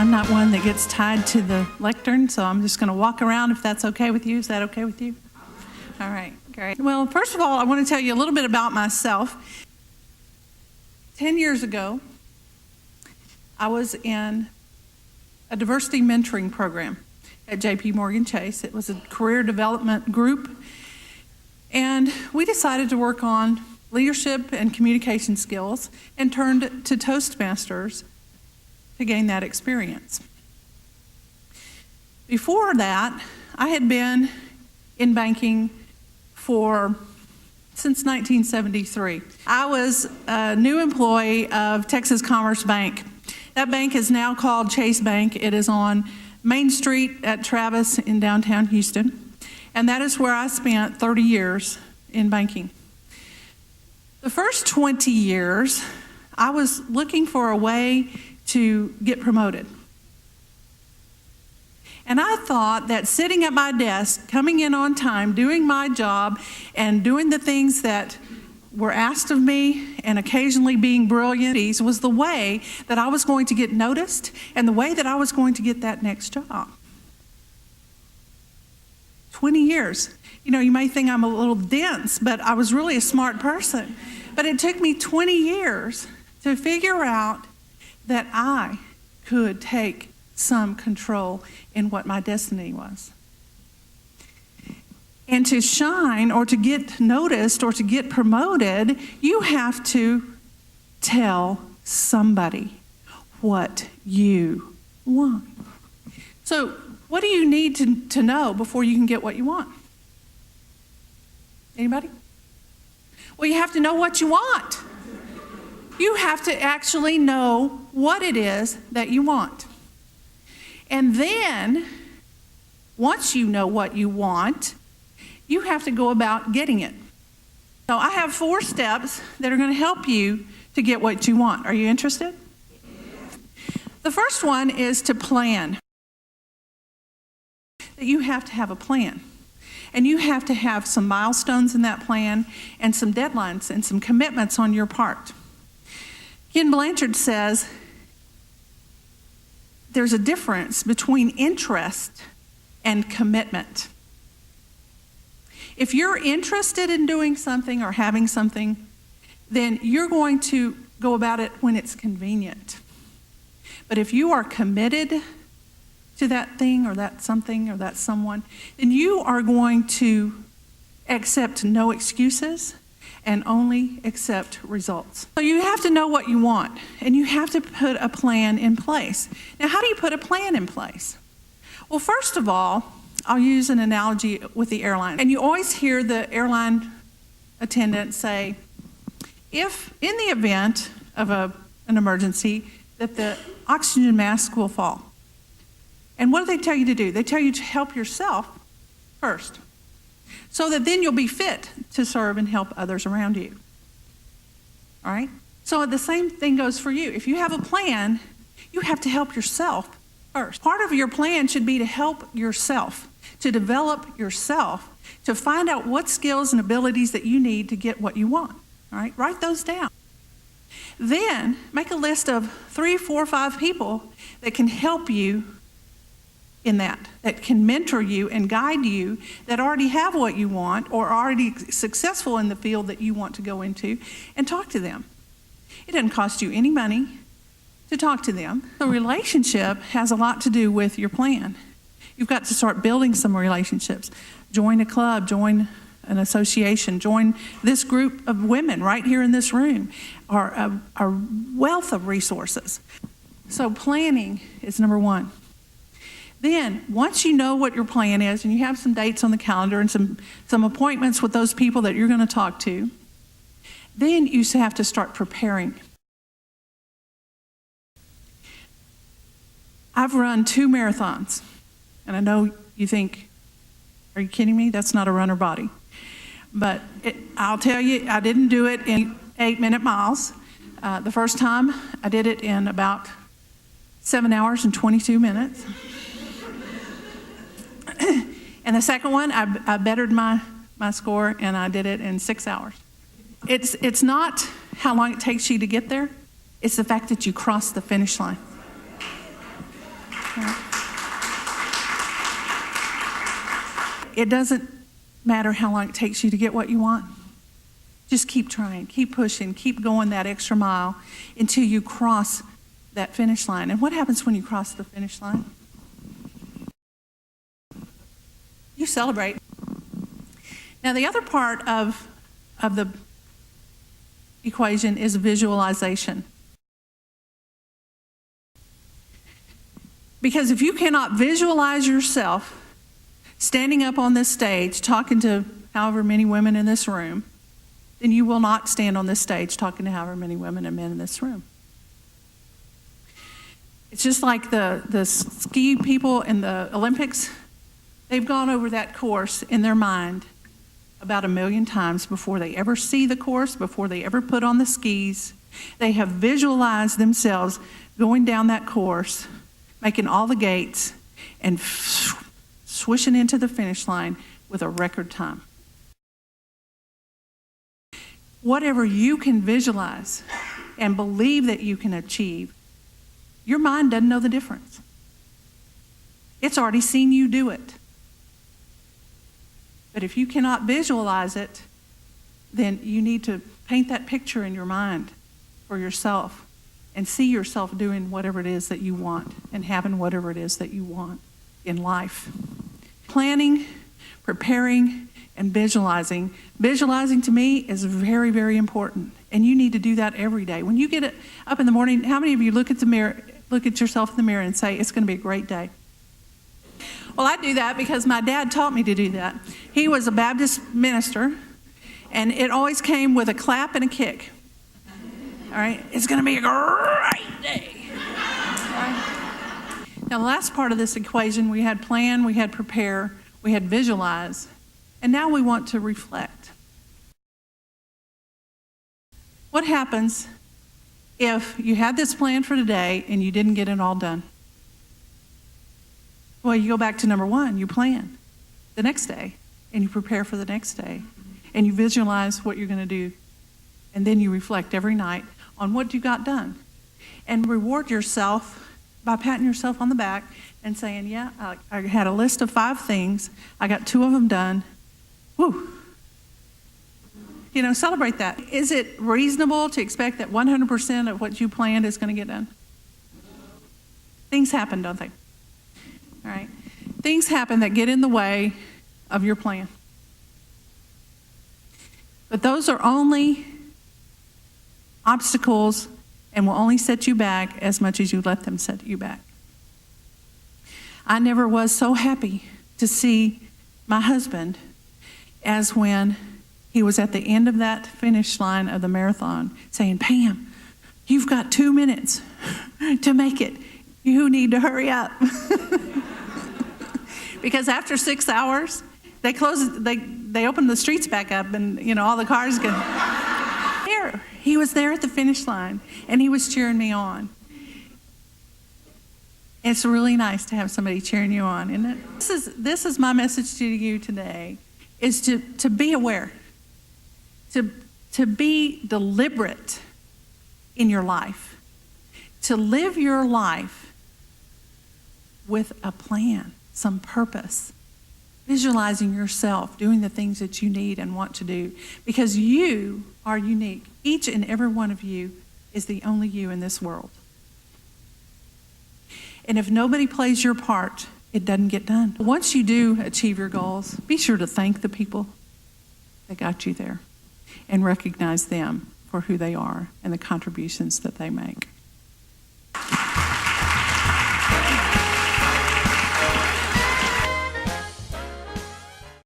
I'm not one that gets tied to the lectern, so I'm just going to walk around if that's okay with you. Is that okay with you? All right, great. Well, first of all, I want to tell you a little bit about myself. 10 years ago, I was in a diversity mentoring program at J.P. Morgan Chase. It was a career development group, and we decided to work on leadership and communication skills and turned to Toastmasters to gain that experience. Before that, I had been in banking since 1973. I was a new employee of Texas Commerce Bank. That bank is now called Chase Bank. It is on Main Street at Travis in downtown Houston, and that is where I spent 30 years in banking. The first 20 years, I was looking for a way to get promoted. And I thought that sitting at my desk, coming in on time, doing my job, and doing the things that were asked of me, and occasionally being brilliant, was the way that I was going to get noticed and the way that I was going to get that next job. 20 years. You know, you may think I'm a little dense, but I was really a smart person. But it took me 20 years to figure out that I could take some control in what my destiny was. And to shine or to get noticed or to get promoted, you have to tell somebody what you want. So what do you need to know before you can get what you want? Anybody? Well, you have to know what you want. You have to actually know what it is that you want. And then, once you know what you want, you have to go about getting it. So I have 4 steps that are going to help you to get what you want. Are you interested? The first one is to plan. You have to have a plan. And you have to have some milestones in that plan and some deadlines and some commitments on your part. Ken Blanchard says there's a difference between interest and commitment. If you're interested in doing something or having something, then you're going to go about it when it's convenient. But if you are committed to that thing or that something or that someone, then you are going to accept no excuses and only accept results. So you have to know what you want, and you have to put a plan in place. Now, how do you put a plan in place? Well, first of all, I'll use an analogy with the airline. And you always hear the airline attendant say, if in the event of an emergency, that the oxygen mask will fall. And what do they tell you to do? They tell you to help yourself first, so that then you'll be fit to serve and help others around you. All right? So the same thing goes for you. If you have a plan, you have to help yourself first. Part of your plan should be to help yourself, to develop yourself, to find out what skills and abilities that you need to get what you want. All right? Write those down. Then make a list of 3, 4, 5 people that can help you in that can mentor you and guide you, that already have what you want or are already successful in the field that you want to go into, and talk to them. It doesn't cost you any money to talk to them. The relationship has a lot to do with your plan. You've got to start building some relationships. Join a club, join an association, join this group of women right here in this room, are a wealth of resources. So planning is number 1. Then, once you know what your plan is and you have some dates on the calendar and some appointments with those people that you're going to talk to, then you have to start preparing. I've run 2 marathons, and I know you think, are you kidding me? That's not a runner body. But I'll tell you, I didn't do it in 8-minute miles. The first time, I did it in about 7 hours and 22 minutes. And the second one, I bettered my score, and I did it in 6 hours. It's not how long it takes you to get there. It's the fact that you cross the finish line. it doesn't matter how long it takes you to get what you want. Just keep trying, keep pushing, keep going that extra mile until you cross that finish line. And what happens when you cross the finish line? You celebrate. Now, the other part of the equation is visualization. Because if you cannot visualize yourself standing up on this stage talking to however many women in this room, then you will not stand on this stage talking to however many women and men in this room. It's just like the ski people in the Olympics. They've gone over that course in their mind about 1 million times before they ever see the course, before they ever put on the skis. They have visualized themselves going down that course, making all the gates, and swishing into the finish line with a record time. Whatever you can visualize and believe that you can achieve, your mind doesn't know the difference. It's already seen you do it. But if you cannot visualize it, then you need to paint that picture in your mind for yourself and see yourself doing whatever it is that you want and having whatever it is that you want in life. Planning, preparing, and visualizing. Visualizing to me is very, very important. And you need to do that every day. When you get up in the morning, how many of you look at yourself in the mirror and say, it's going to be a great day? Well, I do that because my dad taught me to do that. He was a Baptist minister, and it always came with a clap and a kick. All right? It's going to be a great day. All right? Now, the last part of this equation, we had plan, we had prepare, we had visualize, and now we want to reflect. What happens if you had this plan for today and you didn't get it all done? Well, you go back to number one, you plan the next day, and you prepare for the next day, and you visualize what you're going to do, and then you reflect every night on what you got done, and reward yourself by patting yourself on the back and saying, yeah, I had a list of 5 things, I got 2 of them done, woo. You know, celebrate that. Is it reasonable to expect that 100% of what you planned is going to get done? Things happen, don't they? All right. Things happen that get in the way of your plan. But those are only obstacles and will only set you back as much as you let them set you back. I never was so happy to see my husband as when he was at the end of that finish line of the marathon saying, Pam, you've got 2 minutes to make it. You need to hurry up. Because after 6 hours, they open the streets back up, and you know all the cars go. There, he was there at the finish line, and he was cheering me on. It's really nice to have somebody cheering you on, isn't it? This is my message to you today: is to be aware, to be deliberate in your life, to live your life with a plan. Some purpose, visualizing yourself doing the things that you need and want to do, because you are unique. Each and every one of you is the only you in this world. And if nobody plays your part, it doesn't get done. Once you do achieve your goals, be sure to thank the people that got you there and recognize them for who they are and the contributions that they make.